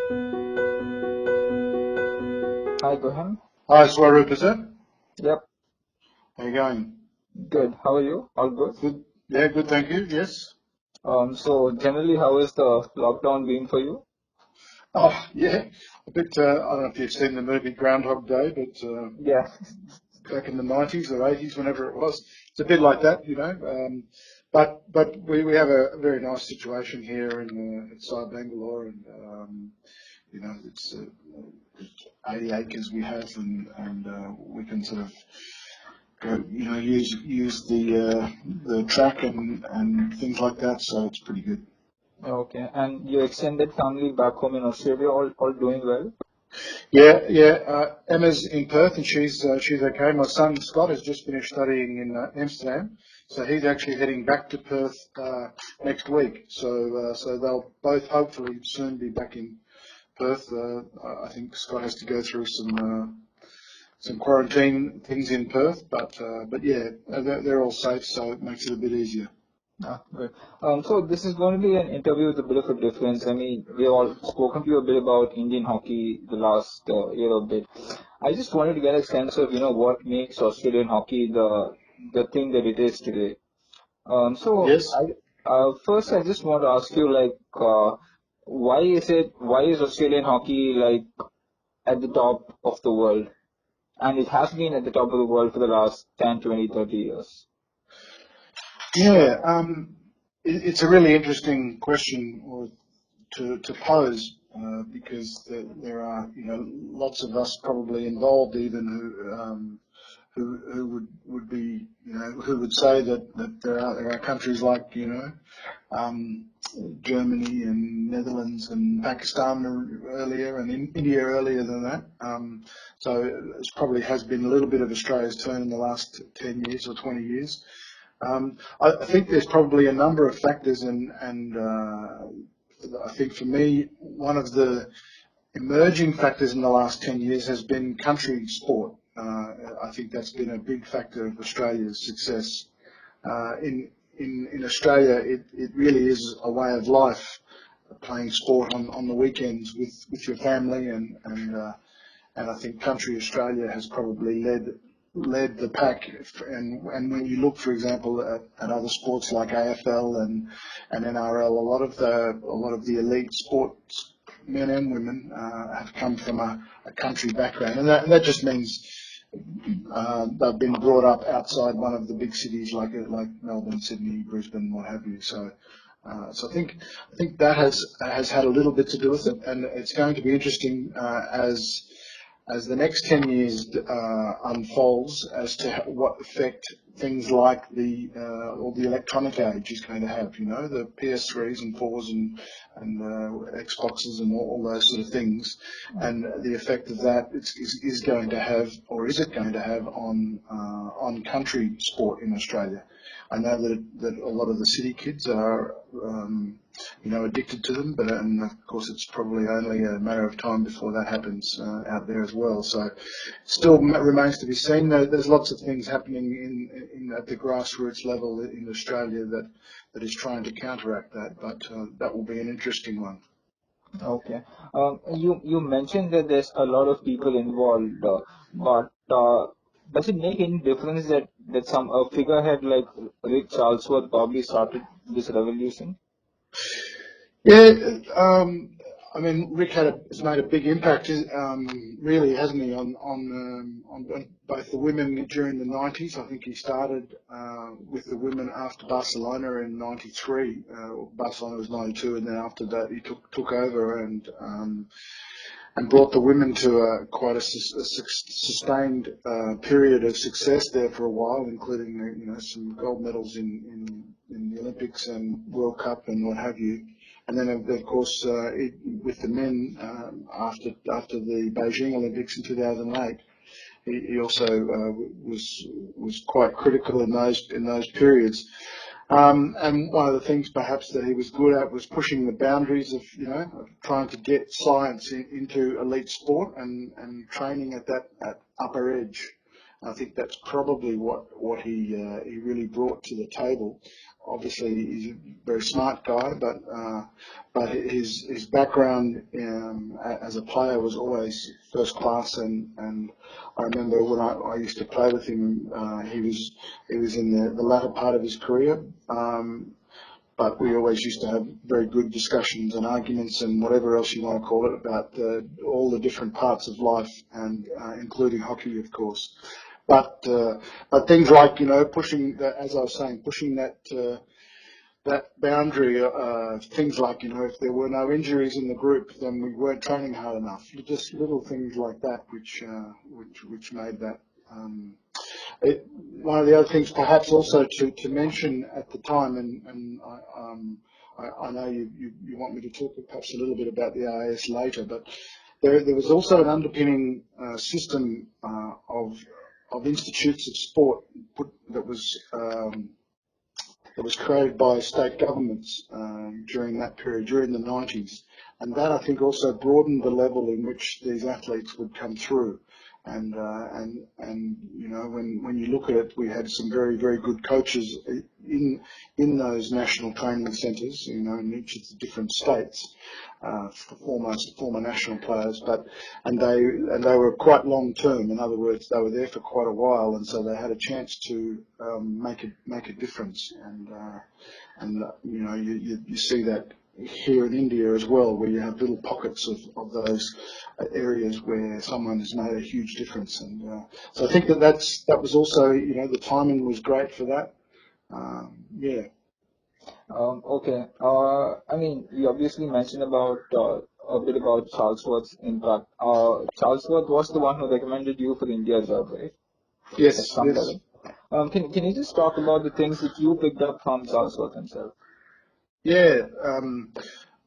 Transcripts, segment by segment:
Hi, Gohan. Hi, Swaroop, is it? Yep, How you going? good. How are you? All good? Good. Yeah, good, thank you. Yes. So generally, how is the lockdown been for you? Oh, yeah. A bit, I don't know if you've seen the movie Groundhog Day, but Yeah. back in the 90s or 80s, whenever it was, it's a bit like that, you know. But we have a very nice situation here in inside Bangalore, and it's 80 acres we have, and we can sort of use the track and things like that. So it's pretty good. Okay. And your extended family back home in Australia, all doing well? Yeah, yeah. Emma's in Perth and she's okay. My son Scott has just finished studying in Amsterdam, so he's actually heading back to Perth next week. So they'll both hopefully soon be back in Perth. I think Scott has to go through some quarantine things in Perth, but yeah, they're all safe, so it makes it a bit easier. Ah, good. So this is going to be an interview with a bit of a difference. I mean, we all spoken to you a bit about Indian hockey the last year or bit. I just wanted to get a sense of, what makes Australian hockey the thing that it is today. So Yes. first I just want to ask you why is Australian hockey like at the top of the world? And it has been at the top of the world for the last 10, 20, 30 years. Yeah, it's a really interesting question to pose because there are lots of us probably involved even who would be who would say that there are countries like um, Germany and Netherlands and Pakistan earlier and India earlier than that. So it probably has been a little bit of Australia's turn in the last 10 years or 20 years. I think there's probably a number of factors, and I think for me, one of the emerging factors in the last 10 years has been country sport. I think that's been a big factor of Australia's success. In Australia, it really is a way of life, playing sport on the weekends with your family, and I think country Australia has probably led the pack. And when you look, for example, at other sports like AFL and NRL, a lot of the elite sports men and women have come from a country background, and that just means they've been brought up outside one of the big cities like Melbourne, Sydney, Brisbane, what have you. So I think that has had a little bit to do with it, and it's going to be interesting as the next 10 years unfolds as to what effect things like the electronic age is going to have, the PS3s and 4s and Xboxes and all those sort of things, and the effect of that is going to have, or is it going to have on country sport in Australia. I know that a lot of the city kids are addicted to them, and of course it's probably only a matter of time before that happens out there as well. So it still remains to be seen. There's lots of things happening at the grassroots level in Australia that is trying to counteract that, but that will be an interesting one. Okay. You mentioned that there's a lot of people involved, but does it make any difference that some a figurehead like Rick Charlesworth probably started this revolution? Yeah, I mean, Rick has made a big impact, really, hasn't he, on both the women during the 90s. I think he started with the women after Barcelona in 93. Barcelona was 92, and then after that he took over and brought the women to quite a sustained period of success there for a while, including some gold medals in the Olympics and World Cup and what have you. And then of course with the men after the Beijing Olympics in 2008, he also was quite critical in those periods. And one of the things perhaps that he was good at was pushing the boundaries of trying to get science into elite sport and training at that upper edge. I think that's probably what he really brought to the table. Obviously, he's a very smart guy, but his background as a player was always first class. And I remember when I used to play with him, he was in the latter part of his career. But we always used to have very good discussions and arguments and whatever else you want to call it about all the different parts of life, and including hockey, of course. But things like, pushing that, as I was saying, pushing that boundary. Things like, if there were no injuries in the group, then we weren't training hard enough. Just little things like that, which made that. One of the other things, perhaps also to mention at the time, and I know you want me to talk perhaps a little bit about the AIS later, but there was also an underpinning system of institutes of sport that was created by state governments during that period, during the 90s. And that, I think, also broadened the level in which these athletes would come through. And when you look at it, we had some very, very good coaches in those national training centres, in each of the different states, former national players, and they were quite long term. In other words, they were there for quite a while, and so they had a chance to make a difference. And you see that here in India as well, where you have little pockets of those areas where someone has made a huge difference. And so I think that was also, the timing was great for that. Yeah. Okay. I mean, you obviously mentioned about a bit about Charlesworth's impact. Charlesworth was the one who recommended you for the India job, right? At Yes. some Yes. level. Can you just talk about the things that you picked up from Charlesworth himself? Yeah.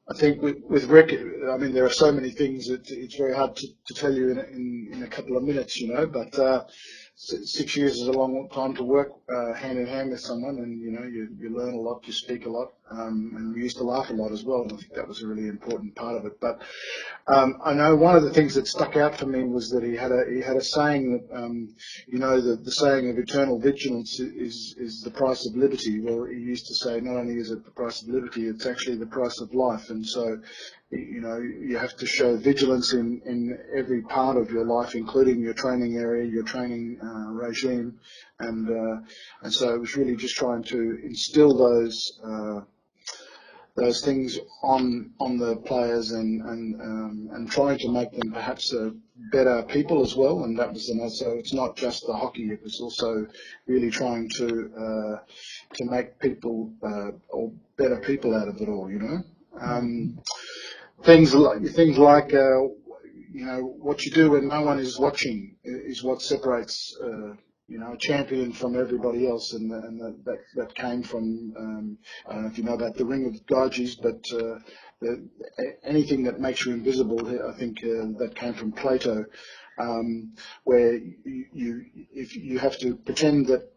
I think with Rick, I mean, there are so many things that it's very hard to tell you in a couple of minutes, but 6 years is a long time to work hand in hand with someone, and you learn a lot, you speak a lot, and we used to laugh a lot as well, and I think that was a really important part of it. But I know one of the things that stuck out for me was that he had a saying that the saying of eternal vigilance is the price of liberty. Well, he used to say not only is it the price of liberty, it's actually the price of life. And so, you have to show vigilance in every part of your life, including your training area, your training regime, and so it was really just trying to instill those things on the players, and trying to make them perhaps better people as well. And that was so it's not just the hockey; it was also really trying to make people or better people out of it all. Things like what you do when no one is watching is what separates a champion from everybody else, and that came from I don't know if you know about the Ring of Gyges, but anything that makes you invisible, I think that came from Plato. Where if you have to pretend that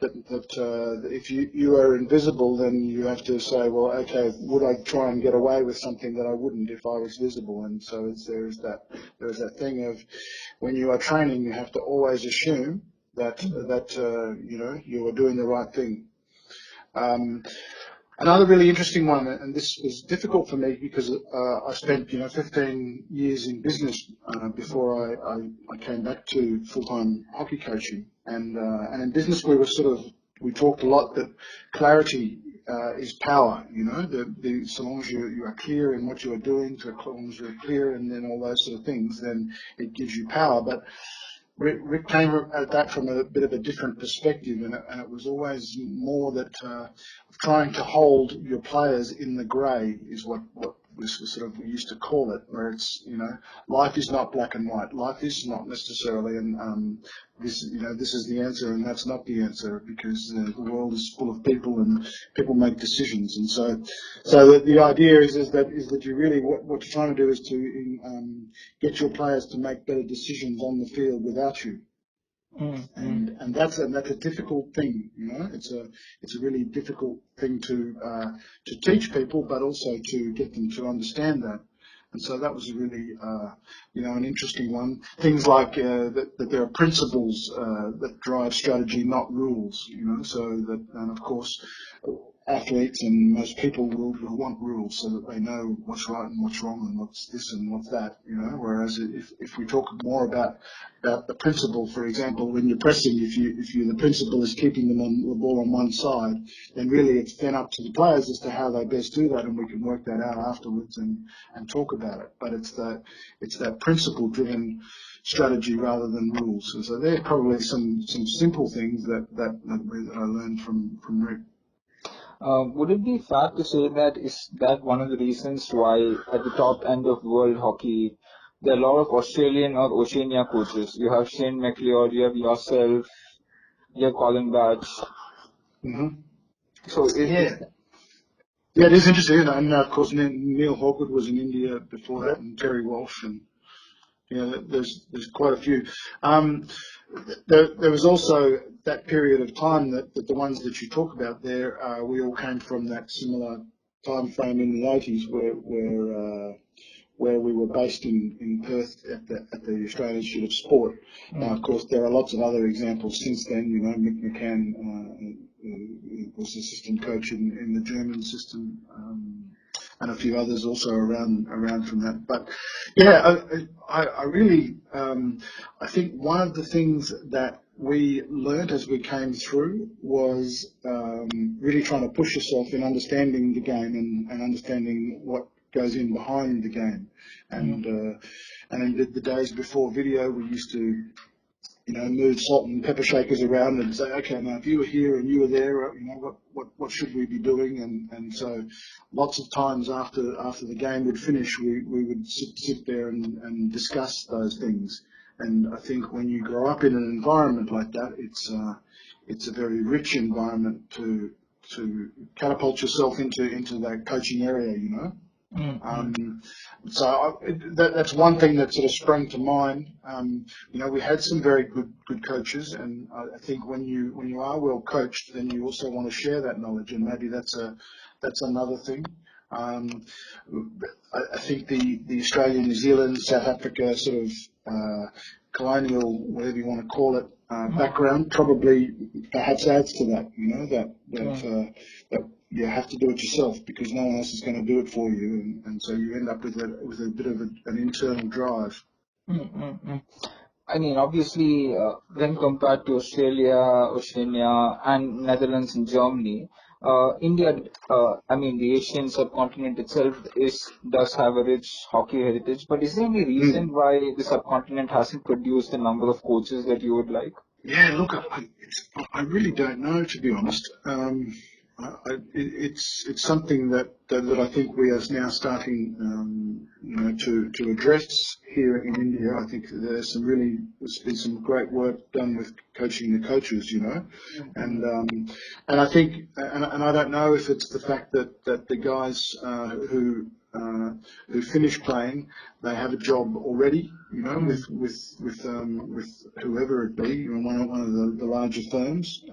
if you are invisible, then you have to say, well, okay, would I try and get away with something that I wouldn't if I was visible? And so there's that thing of when you are training, you have to always assume that you are doing the right thing. Another really interesting one, and this was difficult for me because I spent 15 years in business before I came back to full-time hockey coaching, and in business we talked a lot that clarity is power. So long as you are clear in what you are doing, so long as you're clear and then all those sort of things, then it gives you power. But Rick came at that from a bit of a different perspective, and it was always more that trying to hold your players in the grey is what we used to call it, where it's life is not black and white. Life is not necessarily, and this is the answer and that's not the answer, because the world is full of people and people make decisions, and so the idea is that you really what you're trying to do is to get your players to make better decisions on the field without you. And that's a difficult thing, It's a really difficult thing to teach people, but also to get them to understand that. And so that was really, an interesting one. Things like that there are principles that drive strategy, not rules. So that, and of course, athletes and most people will want rules so that they know what's right and what's wrong and what's this and what's that. Whereas if we talk more about the principle, for example, when you're pressing, if the principle is keeping them on the ball on one side, then really it's then up to the players as to how they best do that, and we can work that out afterwards and talk about it. But it's that principle driven strategy rather than rules. So there are probably some simple things that I learned from Rick. Would it be fair to say that is that one of the reasons why at the top end of world hockey there are a lot of Australian or Oceania coaches? You have Shane McLeod, you have yourself, you have Colin Batch. Mm-hmm. So it is interesting, and of course Neil Hawkwood was in India before that, and Terry Walsh, and there's quite a few. There was also that period of time that the ones that you talk about there, we all came from that similar time frame in the 80s where we were based in Perth at the Australian Institute of Sport. Now, of course, there are lots of other examples since then. Mick McCann was assistant coach in the German system, and a few others also around from that. But yeah, I really I think one of the things that we learnt as we came through was really trying to push yourself in understanding the game and understanding what goes in behind the game. And in the days before video, we used to move salt and pepper shakers around and say, okay, now if you were here and you were there, what should we be doing? And so lots of times after the game would finish, we would sit there and discuss those things. And I think when you grow up in an environment like that, it's a very rich environment to catapult yourself into that coaching area, So that's one thing that sort of sprang to mind. We had some very good coaches, and I think when you are well coached, then you also want to share that knowledge, and maybe that's another thing. I think the Australia, New Zealand, South Africa sort of colonial, whatever you want to call it, background probably perhaps adds to that. That you have to do it yourself because no one else is going to do it for you, and so you end up with a bit of an internal drive. I mean, obviously, when compared to Australia, Oceania, and Netherlands and Germany, India, the Asian subcontinent itself does have a rich hockey heritage. But is there any reason why the subcontinent hasn't produced the number of coaches that you would like? Yeah, look, I really don't know, to be honest. It's something that I think we are now starting, to address here in India. I think there's been some great work done with coaching the coaches, and I think, and I don't know if it's the fact that the guys who finish playing, they have a job already, with whoever it be, one of the larger firms.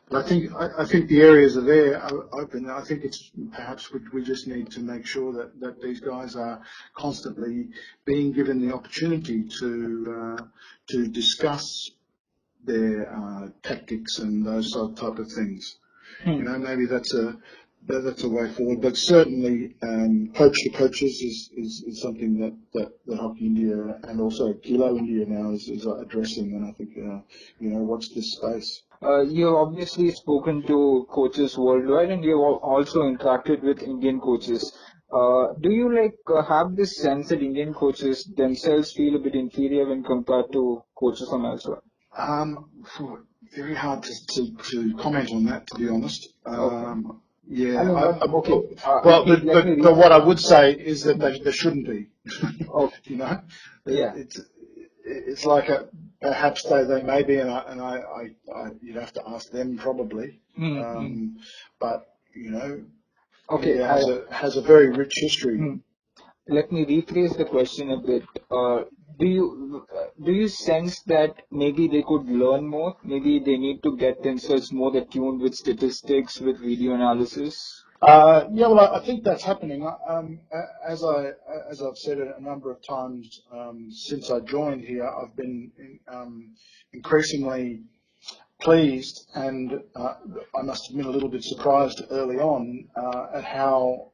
But I think the areas are there, open. I think it's perhaps we just need to make sure that these guys are constantly being given the opportunity to discuss their tactics and those type of things. Maybe that's a way forward, but certainly coach to coaches is something that Hockey India and also Kilo India now is addressing, and I think watch this space. You've obviously spoken to coaches worldwide, and you've also interacted with Indian coaches. Do you have this sense that Indian coaches themselves feel a bit inferior when compared to coaches from elsewhere? Very hard to comment on that, to be honest. Okay. Yeah. Okay. But what I would say is that there shouldn't be. Okay. Yeah. It's like perhaps they may be, and I you'd have to ask them probably. But okay, India has a very rich history. Let me rephrase the question a bit. Do you sense that maybe they could learn more? Maybe they need to get themselves more attuned with statistics, with video analysis? Yeah, well, I think that's happening. As I've said a number of times since I joined here, I've been increasingly pleased and I must admit a little bit surprised early on at how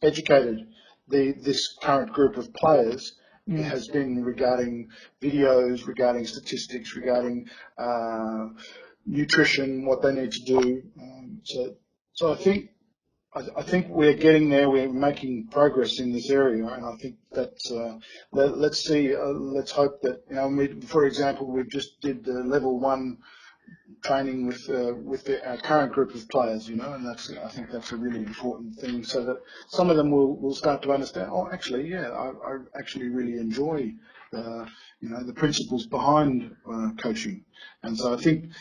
educated this current group of players Mm. has been regarding videos, regarding statistics, regarding nutrition, what they need to do. So I think we're getting there. We're making progress in this area, and I think that's. Let's see. Let's hope that for example, we just did the level one training with our current group of players, and I think that's a really important thing, so that some of them will start to understand. Oh, actually, yeah, I actually really enjoy the principles behind coaching, and so I think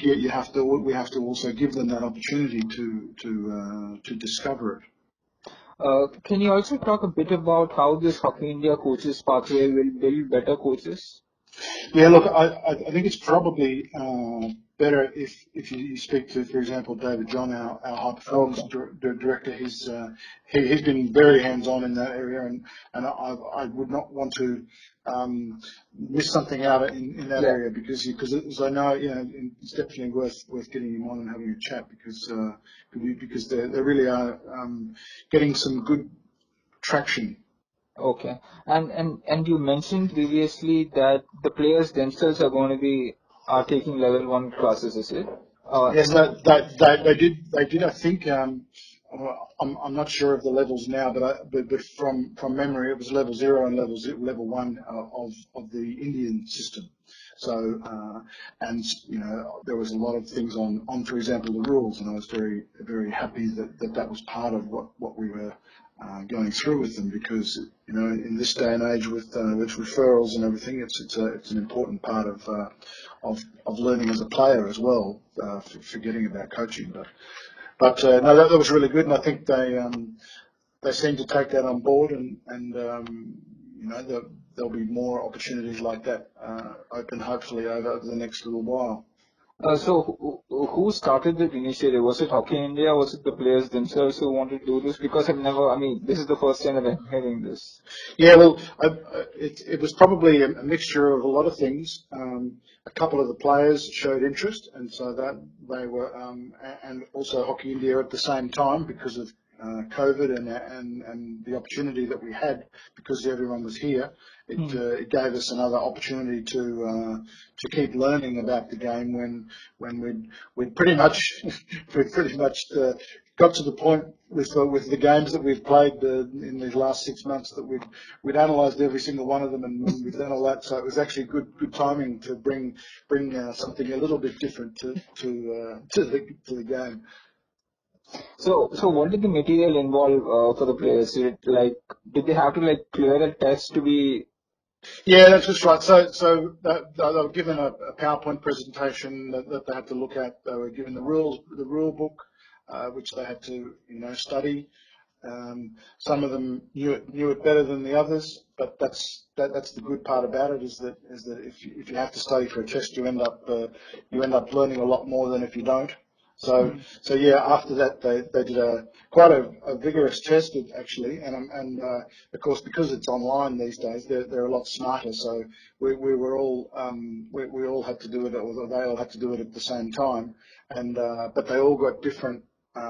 we have to also give them that opportunity to discover it. Can you also talk a bit about how this Hockey India coaches pathway will build better coaches? Yeah, look, I think it's probably better if you speak to, for example, David John, our high performance Okay. director. He's been very hands on in that area, and I would not want to miss something out in that Yeah. area because as I know, it's definitely worth getting him on and having a chat because they really are getting some good traction. Okay. And you mentioned previously that the players themselves are going to be are taking level one classes, is it? Yes, they did. I think I'm not sure of the levels now, but from memory, it was level zero and level one of the Indian system. So and there was a lot of things on for example the rules, and I was very happy that was part of what we were going through with them, because in this day and age with referrals and everything, it's an important part of learning as a player as well, forgetting about coaching. But no, that was really good, and I think they seem to take that on board, and there'll be more opportunities like that open hopefully over the next little while. So who started the initiative? Was it Hockey India? Was it the players themselves who wanted to do this? Because I mean, this is the first time that I'm hearing this. Yeah, well, it was probably a mixture of a lot of things. A couple of the players showed interest, and so that they were, and also Hockey India at the same time because of COVID and the opportunity that we had because everyone was here. Hmm. It gave us another opportunity to keep learning about the game when we'd pretty much got to the point with the games that we've played in these last 6 months that we'd analysed every single one of them, and we've done all that. So it was actually good timing to bring something a little bit different to the game. So what did the material involve for the players? Did they have to like clear a test to be? Yeah, that's just right. So they were given a PowerPoint presentation that they had to look at. They were given the rule book, which they had to study. Some of them knew it better than the others, but that's the good part about it, is that if you have to study for a test, you end up learning a lot more than if you don't. So yeah, after that they did quite a vigorous test actually, and of course because it's online these days, they're a lot smarter. So we were all we all had to do it, or they all had to do it at the same time, and but they all got different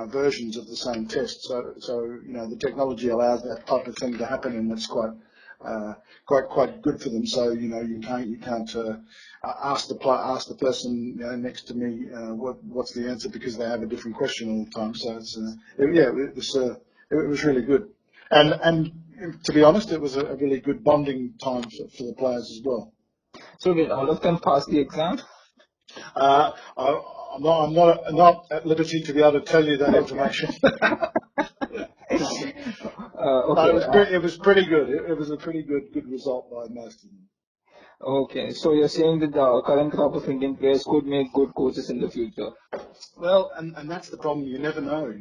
versions of the same test. So the technology allows that type of thing to happen, and it's quite good for them. So you can't ask the person next to me what's the answer, because they have a different question all the time. So it was really good, and to be honest, it was a really good bonding time for the players as well. So did all of them pass the exam? I'm not at liberty to be able to tell you that information. But Okay. it was pretty good. It was a pretty good result by most of them. Okay. So you're saying that the current crop of Indian players could make good coaches in the future? Well, and that's the problem. You never know.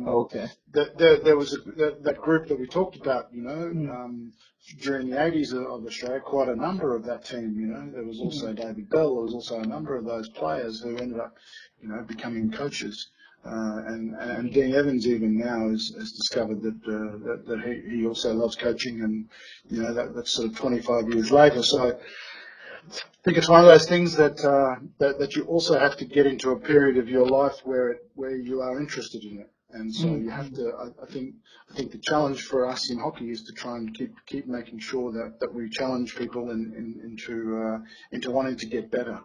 Okay. There was that group that we talked about. Hmm. During the 80s of Australia, quite a number of that team. There was Hmm. also David Bell. There was also a number of those players who ended up, becoming coaches. And Dean Evans even now has discovered that he also loves coaching, and that's sort of 25 years later. So I think it's one of those things that you also have to get into a period of your life where you are interested in it, and so you have to. I think the challenge for us in hockey is to try and keep making sure that we challenge people into wanting to get better.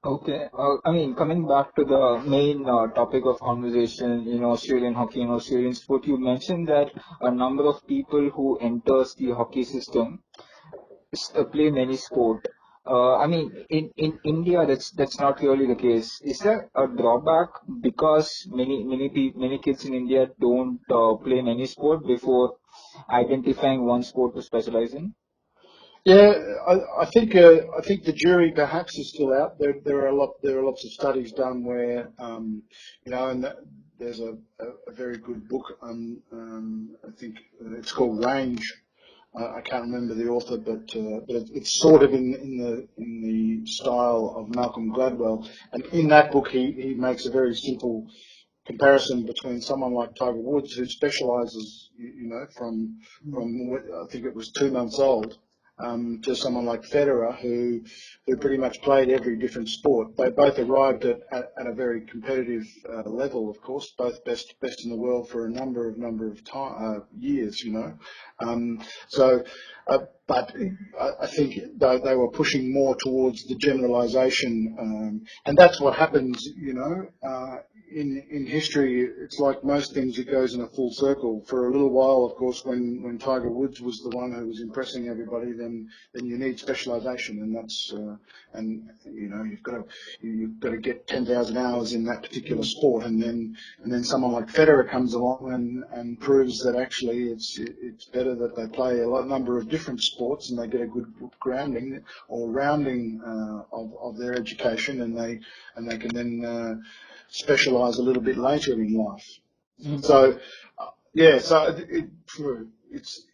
Okay. I mean, coming back to the main topic of conversation in Australian hockey and Australian sport, you mentioned that a number of people who enters the hockey system play many sport. I mean, in India, that's not really the case. Is there a drawback because many kids in India don't play many sport before identifying one sport to specialize in? Yeah, I think the jury perhaps is still out. There are lots of studies done where and there's a very good book. I think it's called Range. I can't remember the author, but it's sort of in the style of Malcolm Gladwell. And in that book, he makes a very simple comparison between someone like Tiger Woods, who specialises, from I think it was 2 months old, to someone like Federer, who pretty much played every different sport. They both arrived at a very competitive level, of course, both best in the world for a number of years, Um, so, but I think they were pushing more towards the generalisation, and that's what happens, in history. It's like most things, it goes in a full circle. For a little while, of course, when Tiger Woods was the one who was impressing everybody, then you need specialisation, and that's and you've got to get 10,000 hours in that particular sport, and then someone like Federer comes along and proves that actually it's better that they play a number of different sports and they get a good grounding or rounding of their education, and they can then specialise a little bit later in life. So, yeah, so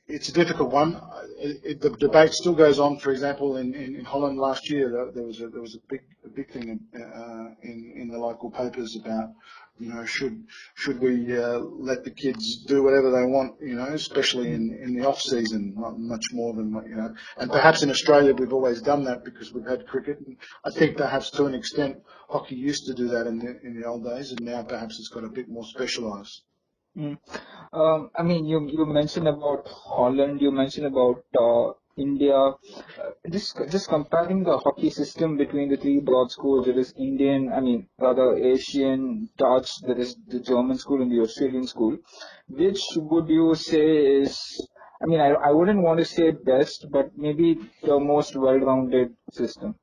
it's a difficult one. The debate still goes on. For example, in Holland last year, there was a big thing in the local papers about, should we let the kids do whatever they want, especially in the off season, not much more than And perhaps in Australia we've always done that because we've had cricket. And I think perhaps to an extent hockey used to do that in the old days, and now perhaps it's got a bit more specialised. Mm. I mean, you mentioned about Holland, you mentioned about India. Just comparing the hockey system between the three broad schools, there is Indian, I mean, rather Asian, Dutch, there is the German school and the Australian school. Which would you say is, I mean, I wouldn't want to say best, but maybe the most well-rounded system?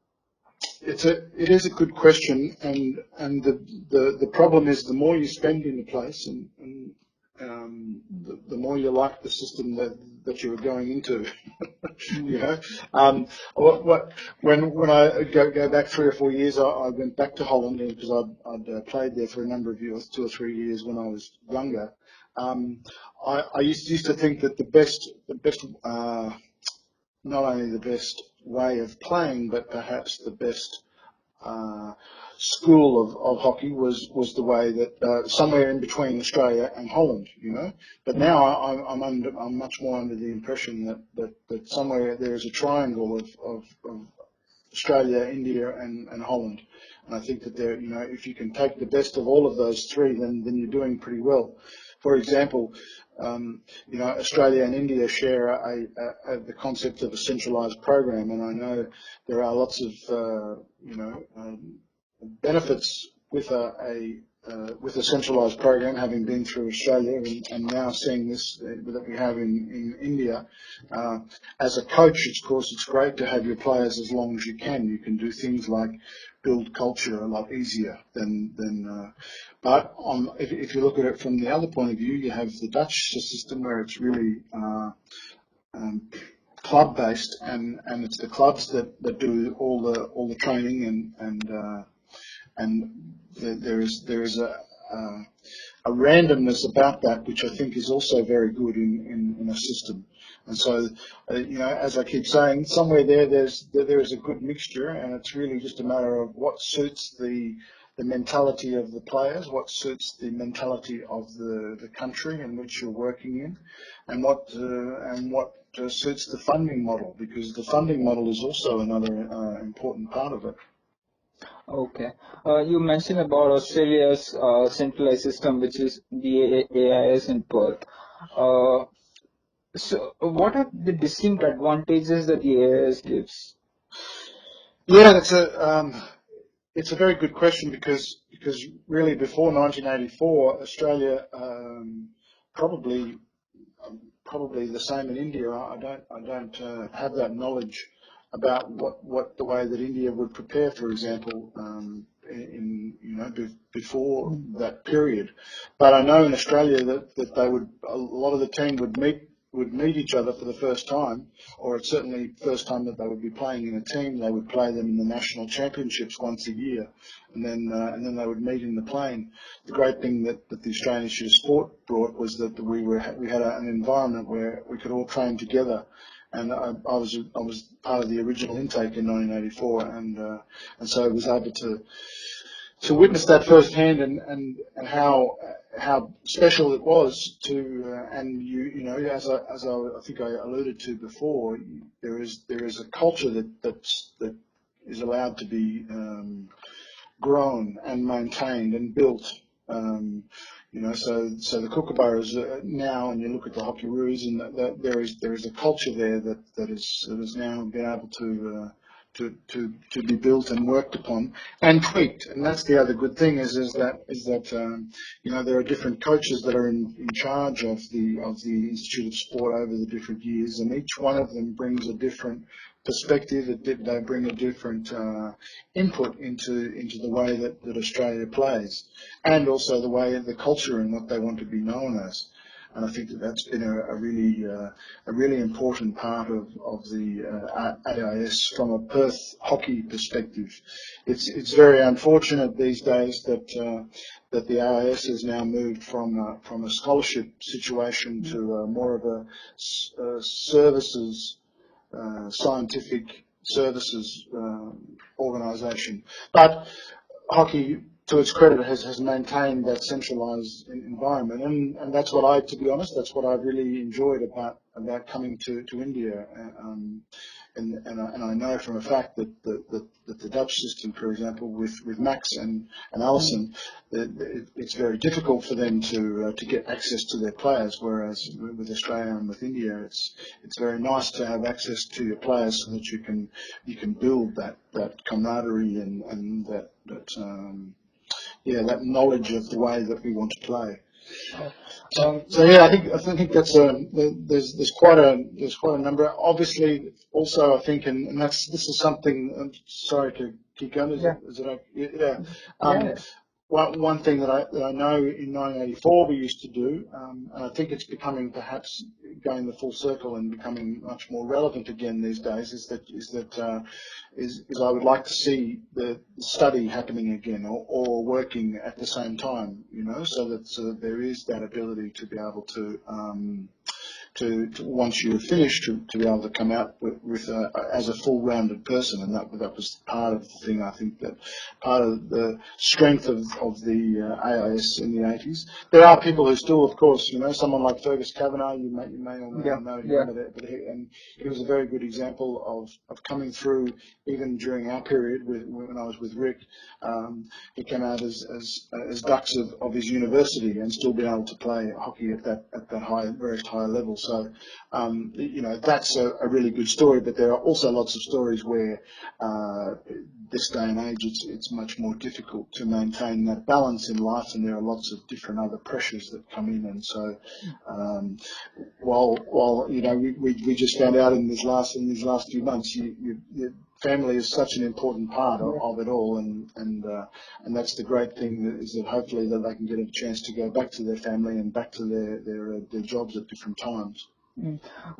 It is a good question, and the problem is the more you spend in the place, and the more you like the system that you're going into. you know, when I go back 3 or 4 years, I went back to Holland because I'd played there for a number of years, 2 or 3 years when I was younger. I used to think that the best not only the best way of playing, but perhaps the best uh, school of hockey was the way that somewhere in between Australia and Holland. But now I'm much more under the impression that somewhere there is a triangle of Australia, India, and Holland. And I think that if you can take the best of all of those three, then you're doing pretty well. For example, Australia and India share the concept of a centralised program, and I know there are lots of benefits with a centralised program, having been through Australia and now seeing this that we have in India. As a coach, of course, it's great to have your players as long as you can. You can do things like build culture a lot easier but if you look at it from the other point of view, you have the Dutch system where it's really club based, and it's the clubs that do all the training, and there is a randomness about that, which I think is also very good in a system. And so, as I keep saying, somewhere there is a good mixture, and it's really just a matter of what suits the mentality of the players, what suits the mentality of the country in which you're working in, and what suits the funding model, because the funding model is also another important part of it. Okay. You mentioned about Australia's centralized system, which is the AIS in Perth. Uh, so, what are the distinct advantages that the AIS gives? Yeah, it's a very good question, because really before 1984, Australia probably probably the same in India. I don't have that knowledge about what the way that India would prepare, for example, before that period. But I know in Australia that they would, a lot of the team would meet each other for the first time, or it's certainly first time that they would be playing in a team. They would play them in the national championships once a year, and then they would meet in the plane. The great thing that the Australian Institute of Sport brought was that we had an environment where we could all train together. And I was part of the original intake in 1984, and so I was able to witness that firsthand, and how special it was to, and as I think I alluded to before, there is a culture that is allowed to be grown and maintained and built. So the Kookaburras now, and you look at the Hockeyroos, and that there is a culture there that is now been able to be built and worked upon and tweaked. And that's the other good thing is that there are different coaches that are in charge of the Institute of Sport over the different years, and each one of them brings a different perspective. They bring a different input into the way that Australia plays, and also the way, the culture and what they want to be known as. And I think that's been a really important part of the AIS from a Perth hockey perspective. It's very unfortunate these days that the AIS has now moved from a scholarship situation to more of a services, scientific services organisation. But hockey, to its credit, has maintained that centralised environment, and that's what to be honest, that's what I really enjoyed about coming to India. And I know from a fact that the Dutch system, for example, with Max and Alison, it's very difficult for them to get access to their players, whereas with Australia and with India, it's very nice to have access to your players so that you can build that camaraderie and that knowledge of the way that we want to play. So yeah, I think that's there's quite a number. Obviously, also I think, and this is something. I'm sorry to keep going. Is it okay? Yeah. Yeah. One thing that I know in 1984 we used to do, and I think it's becoming perhaps going the full circle and becoming much more relevant again these days, is that I would like to see the study happening again, or working at the same time, so that there is that ability to be able to once you're finished to be able to come out with as a full-rounded person. And that was part of the thing. I think that part of the strength of the AIS in the 80s. There are people who still, of course, someone like Fergus Kavanagh, you may or may not know him, but he was a very good example of coming through even during our period when I was with Rick. He came out as dux of his university and still been able to play hockey at that high, very high level. So, that's a really good story. But there are also lots of stories where this day and age it's much more difficult to maintain that balance in life, and there are lots of different other pressures that come in. And so, while we just found out in these last few months, your family is such an important part of it all, and that's the great thing, is that hopefully that they can get a chance to go back to their family and back to their jobs at different times.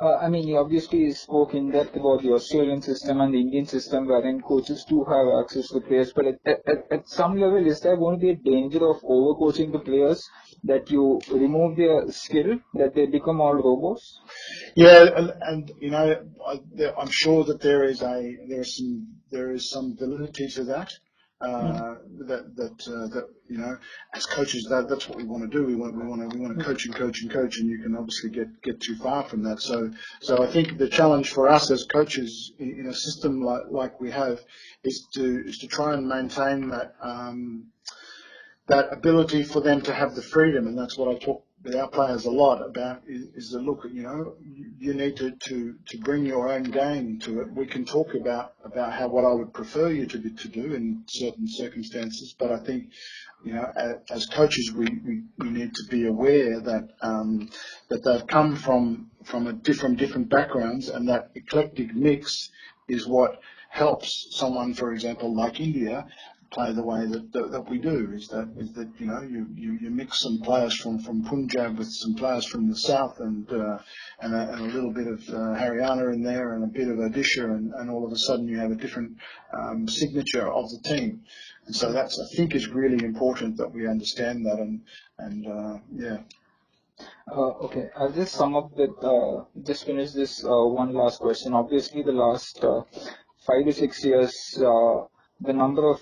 I mean, you obviously spoke in depth about the Australian system and the Indian system, wherein coaches do have access to players. But at some level, is there going to be a danger of overcoaching the players, that you remove their skill, that they become all robots? Yeah, and I'm sure that there is some validity to that. Mm. that as coaches, that's what we want to do. We want to coach and coach and coach, and you can obviously get too far from that. So I think the challenge for us as coaches in a system like we have is to try and maintain that ability for them to have the freedom, and that's what I talk with our players a lot about, is to look at, you need to bring your own game to it. We can talk about what I would prefer you to do in certain circumstances, but I think, as coaches, we need to be aware that they've come from a different backgrounds, and that eclectic mix is what helps someone, for example, like India, play the way that we do. Is that you mix some players from Punjab with some players from the south, and a little bit of Haryana in there, and a bit of Odisha, and all of a sudden you have a different signature of the team. And so that's, I think, is really important that we understand that, and yeah. Okay, I'll just sum up with just finish this one last question. Obviously, the last 5 to 6 years, the number of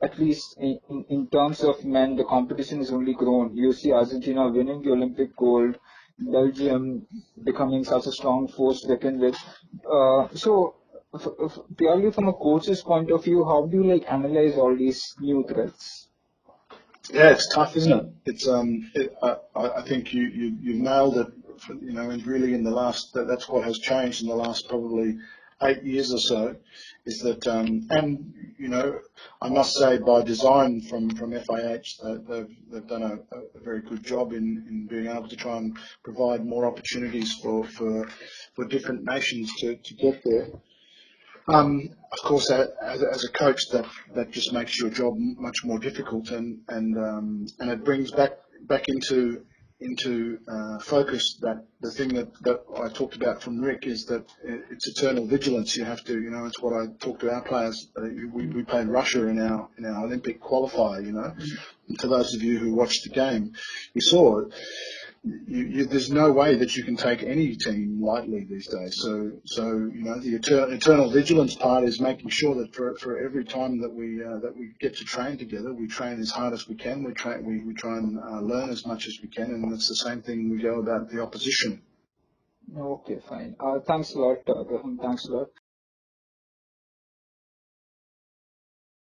at least in terms of men, the competition has only grown. You see Argentina winning the Olympic gold, Belgium becoming such a strong force to reckon with. Purely from a coach's point of view, how do you like analyze all these new threats? Yeah, it's tough, isn't it? I think you've nailed it. And really in the last, that's what has changed in the last probably 8 years or so, is that, and I must say by design from FIH, they've done a very good job in being able to try and provide more opportunities for different nations to get there. Of course, as a coach, that just makes your job much more difficult, and it brings back into focus that the thing that I talked about from Rick is that it's eternal vigilance. You have to, it's what I talk to our players. We played Russia in our Olympic qualifier. And to those of you who watched the game, you saw it. There's no way that you can take any team lightly these days. So the eternal vigilance part is making sure that for every time that we get to train together, we train as hard as we can. We try and learn as much as we can, and it's the same thing we go about the opposition. Okay, fine. Thanks a lot, Graham. Thanks a lot.